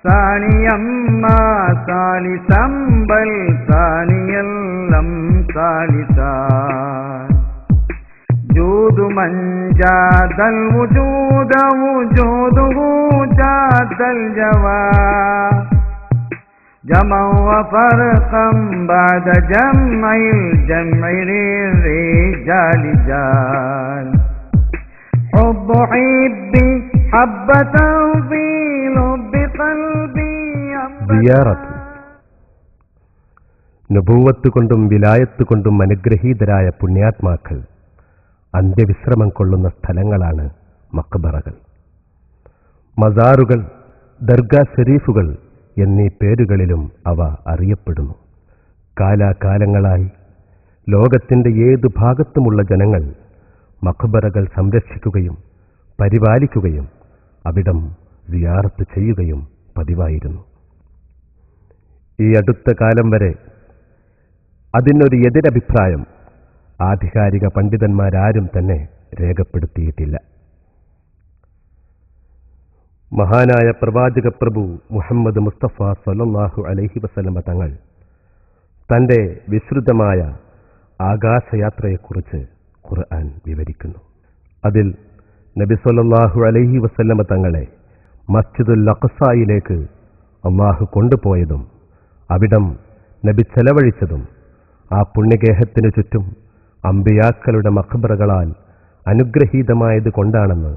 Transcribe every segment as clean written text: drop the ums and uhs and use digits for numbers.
സാനിയമ്മാ സാലിസമ്പൽ സാനിയല്ലം സാലിസാൻ ജൂദു മഞ്ചാദൽ വുജൂദ വുജൂദുഹു ജാദൽ ജവാ ജമഅ വഫർഖം ബഅദ ജംഇൽ ജംഇ റിജാലി ജാൽ ഹുബ്ബു ഹിബ്ബി ഹബ്ബതൻ ഫീ ലുബ്ബി ഖൽബി സിയാറത്ത് നബൂവത്ത് കൊണ്ടും വിലായത്ത് കൊണ്ടും അനുഗ്രഹീതരായ പുണ്യാത്മാക്കൾ അന്ത്യവിശ്രമം കൊള്ളുന്ന സ്ഥലങ്ങളാണ് മഖ്ബറകൾ. മസാറുകൾ, ദർഗാ ഷരീഫുകൾ എന്നീ പേരുകളിലും അവ അറിയപ്പെടുന്നു. കാലാകാലങ്ങളായി ലോകത്തിൻ്റെ ഏതു ഭാഗത്തുമുള്ള ജനങ്ങൾ മഖ്ബറകൾ സംരക്ഷിക്കുകയും പരിപാലിക്കുകയും അവിടം സിയാറത്ത് ചെയ്യുകയും പതിവായിരുന്നു. ഈ അടുത്ത കാലം വരെ അതിനൊരു എതിരഭിപ്രായം ആധികാരിക പണ്ഡിതന്മാരാരും തന്നെ രേഖപ്പെടുത്തിയിട്ടില്ല. മഹാനായ പ്രവാചക പ്രഭു മുഹമ്മദ് മുസ്തഫ സ്വല്ലല്ലാഹു അലൈഹി വസല്ലമ തങ്ങൾ തൻ്റെ വിശ്രുതമായ ആകാശയാത്രയെക്കുറിച്ച് ഖുർആൻ വിവരിക്കുന്നു. അതിൽ നബി സ്വല്ലല്ലാഹു അലൈഹി വസല്ലമ തങ്ങളെ മസ്ജിദുൽ അഖ്സായിലേക്ക് അല്ലാഹു കൊണ്ടുപോയതും അവിടം നബി ചെലവഴിച്ചതും ആ പുണ്യഗേഹത്തിനു ചുറ്റും അമ്പിയാക്കളുടെ മഖ്ബറകളാൽ അനുഗ്രഹീതമായത് കൊണ്ടാണെന്ന്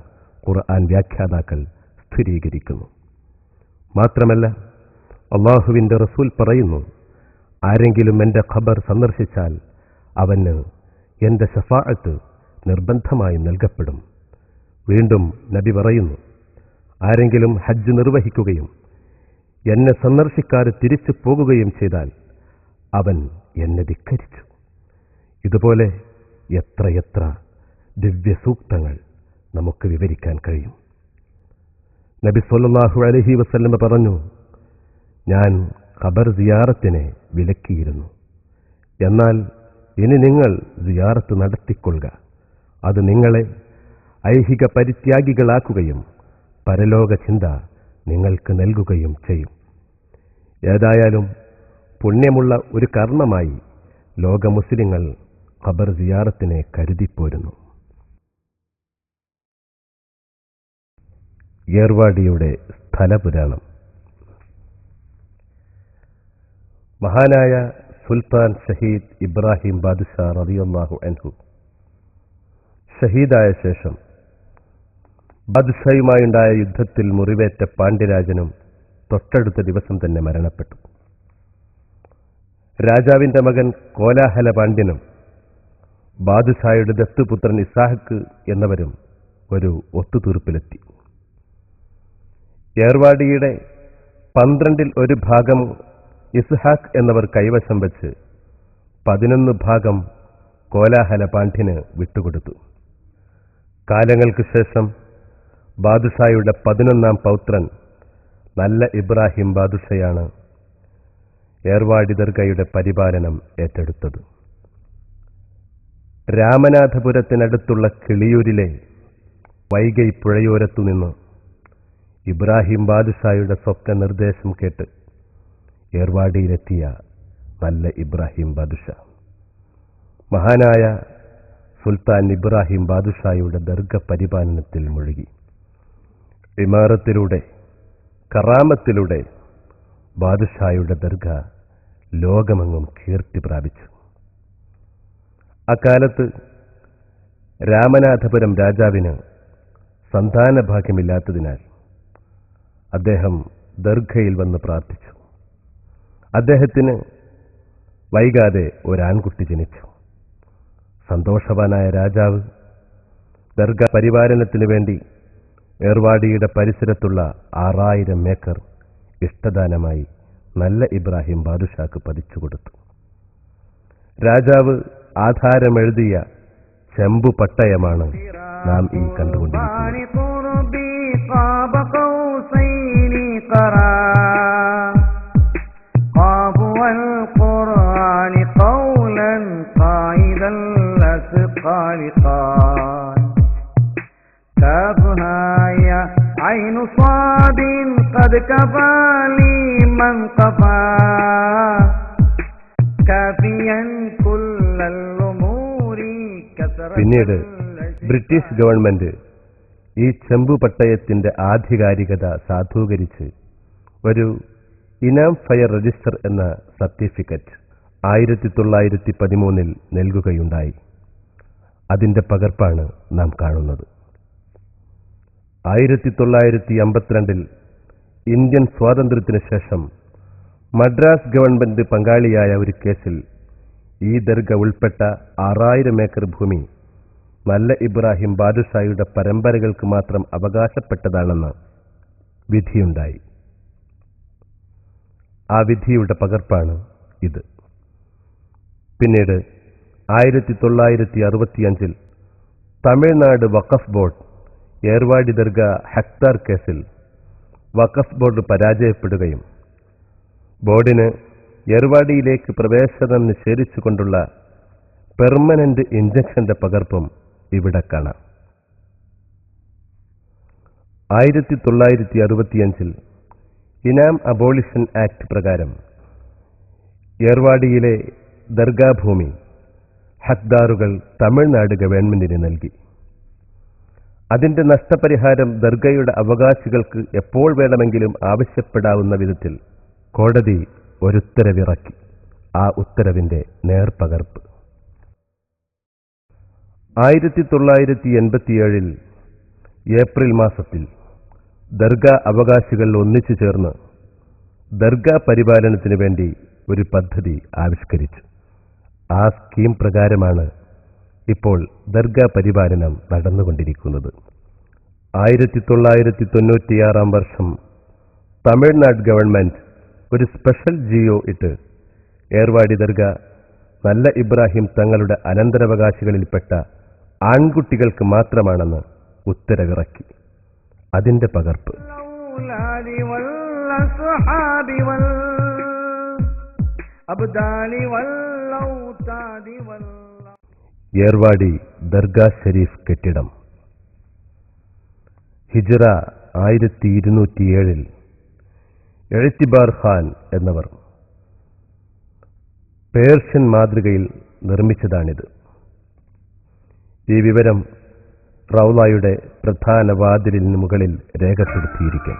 ഖുർആൻ വ്യാഖ്യാതാക്കൾ സ്ഥിരീകരിക്കുന്നു. മാത്രമല്ല അല്ലാഹുവിൻ്റെ റസൂൽ പറയുന്നു, ആരെങ്കിലും എൻ്റെ ഖബർ സന്ദർശിച്ചാൽ അവന് എൻ്റെ ശഫാഅത്ത് നിർബന്ധമായി നൽകപ്പെടും. വീണ്ടും നബി പറയുന്നു, ആരെങ്കിലും ഹജ്ജ് നിർവഹിക്കുകയും എന്നെ സന്ദർശിക്കാതെ തിരിച്ചു പോകുകയും ചെയ്താൽ അവൻ എന്നെ ധിക്കരിച്ചു. ഇതുപോലെ എത്രയെത്ര ദിവ്യസൂക്തങ്ങൾ നമുക്ക് വിവരിക്കാൻ കഴിയും. നബി സ്വല്ലല്ലാഹു അലൈഹി വസല്ലമ പറഞ്ഞു, ഞാൻ ഖബർ സിയാറത്തിനെ വിലക്കിയിരുന്നു. എന്നാൽ ഇനി നിങ്ങൾ സിയാറത്ത് നടത്തിക്കൊള്ളുക. അത് നിങ്ങളെ ഐഹിക പരിത്യാഗികളാക്കുകയും പരലോക ചിന്ത നിങ്ങൾക്ക് നൽകുകയും ചെയ്യും. ഏതായാലും പുണ്യമുള്ള ഒരു കർമ്മമായി ലോക മുസ്ലിങ്ങൾ ഖബർ സിയാറത്തിനെ കരുതിപ്പോരുന്നു. ഏർവാടിയുടെ സ്ഥലപുരാണം. മഹാനായ സുൽത്താൻ ഷഹീദ് ഇബ്രാഹിം ബാദുഷാ റളിയല്ലാഹു അൻഹു ഷഹീദായ ശേഷം ബാദുഷായുമായുണ്ടായ യുദ്ധത്തിൽ മുറിവേറ്റ പാണ്ഡ്യരാജനും തൊട്ടടുത്ത ദിവസം തന്നെ മരണപ്പെട്ടു. രാജാവിൻ്റെ മകൻ കോലാഹല പാണ്ഡ്യനും ബാദുഷായുടെ ദത്തുപുത്രൻ ഇസാഹക്ക് എന്നവരും ഒരു ഒത്തുതീർപ്പിലെത്തി. ഏർവാടിയുടെ 12 1 ഭാഗം ഇസ്ഹാഖ് എന്നവർ കൈവശം വെച്ച് 11 ഭാഗം കോലാഹല പാണ്ഡ്യന് വിട്ടുകൊടുത്തു. കാലങ്ങൾക്ക് ശേഷം ബാദുഷായുടെ 11ാം പൗത്രൻ നല്ല ഇബ്രാഹിം ബാദുഷയാണ് ഏർവാടി ദർഗയുടെ പരിപാലനം ഏറ്റെടുത്തത്. രാമനാഥപുരത്തിനടുത്തുള്ള കിളിയൂരിലെ വൈഗൈ പുഴയോരത്തുനിന്ന് ഇബ്രാഹിം ബാദുഷായുടെ സ്വപ്ന നിർദ്ദേശം കേട്ട് ഏർവാടിയിലെത്തിയ നല്ല ഇബ്രാഹിം ബാദുഷ മഹാനായ സുൽത്താൻ ഇബ്രാഹിം ബാദുഷായുടെ ദർഗ പരിപാലനത്തിൽ മുഴുകി. ഇമാറത്തിലൂടെ കറാമത്തിലൂടെ ബാദുഷായുടെ ദർഗ ലോകമെങ്ങും കീർത്തി പ്രാപിച്ചു. അക്കാലത്ത് രാമനാഥപുരം രാജാവിന് സന്താനഭാഗ്യമില്ലാത്തതിനാൽ അദ്ദേഹം ദർഗയിൽ വന്ന് പ്രാർത്ഥിച്ചു. അദ്ദേഹത്തിന് വൈകാതെ ഒരാൺകുട്ടി ജനിച്ചു. സന്തോഷവാനായ രാജാവ് ദർഗ പരിപാലനത്തിനു വേണ്ടി ഏർവാടിയുടെ പരിസരത്തുള്ള 6000 ഏക്കർ ഇഷ്ടദാനമായി നല്ല ഇബ്രാഹിം ബാദുഷാക്ക് പതിച്ചുകൊടുത്തു. രാജാവ് ആധാരമെഴുതിയ ചെമ്പു പട്ടയമാണ് നാം ഈ കണ്ടുകൊണ്ടിരിക്കുന്നത്. عين صاد قد كفى لمن قفا كافيا كل الأمور كثرة. പിന്നീട് ബ്രിട്ടീഷ് ഗവൺമെന്റ് ഈ ചെമ്പു പട്ടയത്തിന്റെ ആധികാരികത സാധൂകരിച്ച് ഒരു ഇനാം ഫയർ രജിസ്റ്റർ എന്ന സർട്ടിഫിക്കറ്റ് 1913 നൽകുകയുണ്ടായി. അതിന്റെ പകർപ്പാണ് നാം കാണുന്നത്. 1952 ഇന്ത്യൻ സ്വാതന്ത്ര്യത്തിനു ശേഷം മദ്രാസ് ഗവൺമെന്റ് പങ്കാളിയായ ഒരു കേസിൽ ഈ ദർഗ ഉൾപ്പെട്ട 6000 ഏക്കർ ഭൂമി നല്ല ഇബ്രാഹിം ബാദുഷായുടെ പരമ്പരകൾക്ക് മാത്രം അവകാശപ്പെട്ടതാണെന്ന് വിധിയുണ്ടായി. ആ വിധിയുടെ പകർപ്പാണ് ഇത്. പിന്നീട് 1965 തമിഴ്നാട് വഖഫ് ബോർഡ് ഏർവാടി ദർഗ ഹക്താർ കേസിൽ വഖഫ് ബോർഡ് പരാജയപ്പെടുകയും ബോർഡിന് ഏർവാടിയിലേക്ക് പ്രവേശനം നിഷേധിച്ചുകൊണ്ടുള്ള പെർമനന്റ് ഇഞ്ചക്ഷന്റെ പകർപ്പും ഇവിടെ കാണാം. 1965 ഇനാം അബോളിഷൻ ആക്ട് പ്രകാരം ഏർവാടിയിലെ ദർഗാഭൂമി ഹക്ദാറുകൾ തമിഴ്നാട് ഗവൺമെന്റിന് നൽകി. അതിന്റെ നഷ്ടപരിഹാരം ദർഗയുടെ അവകാശികൾക്ക് എപ്പോൾ വേണമെങ്കിലും ആവശ്യപ്പെടാവുന്ന വിധത്തിൽ കോടതി ഒരുത്തരവിറക്കി. ആ ഉത്തരവിന്റെ നേർപകർപ്പ് 1987 ഏപ്രിൽ മാസത്തിൽ ദർഗ അവകാശികൾ ഒന്നിച്ചു ചേർന്ന് ദർഗ പരിപാലനത്തിനു വേണ്ടി ഒരു പദ്ധതി ആവിഷ്കരിച്ചു. ആ സ്കീം പ്രകാരമാണ് ഇപ്പോൾ ദർഗ പരിപാലനം നടന്നുകൊണ്ടിരിക്കുന്നത്. 1996 വർഷം തമിഴ്നാട് ഗവൺമെന്റ് ഒരു സ്പെഷ്യൽ ജിയോ ഇട്ട് ഏർവാടി ദർഗ നല്ല ഇബ്രാഹിം തങ്ങളുടെ അനന്തരാവകാശികളിൽപ്പെട്ട ആൺകുട്ടികൾക്ക് മാത്രമാണെന്ന് ഉത്തരവിറക്കി. അതിന്റെ പകർപ്പ് ഏർവാടി ദർഗാ ഷരീഫ് കെട്ടിടം ഹിജ്റ 1207 എഴുത്തിബാർ ഖാൻ എന്നവർ പേർഷ്യൻ മാതൃകയിൽ നിർമ്മിച്ചതാണിത്. ഈ വിവരം റൗളയുടെ പ്രധാന വാതിലിന് മുകളിൽ രേഖപ്പെടുത്തിയിരിക്കും.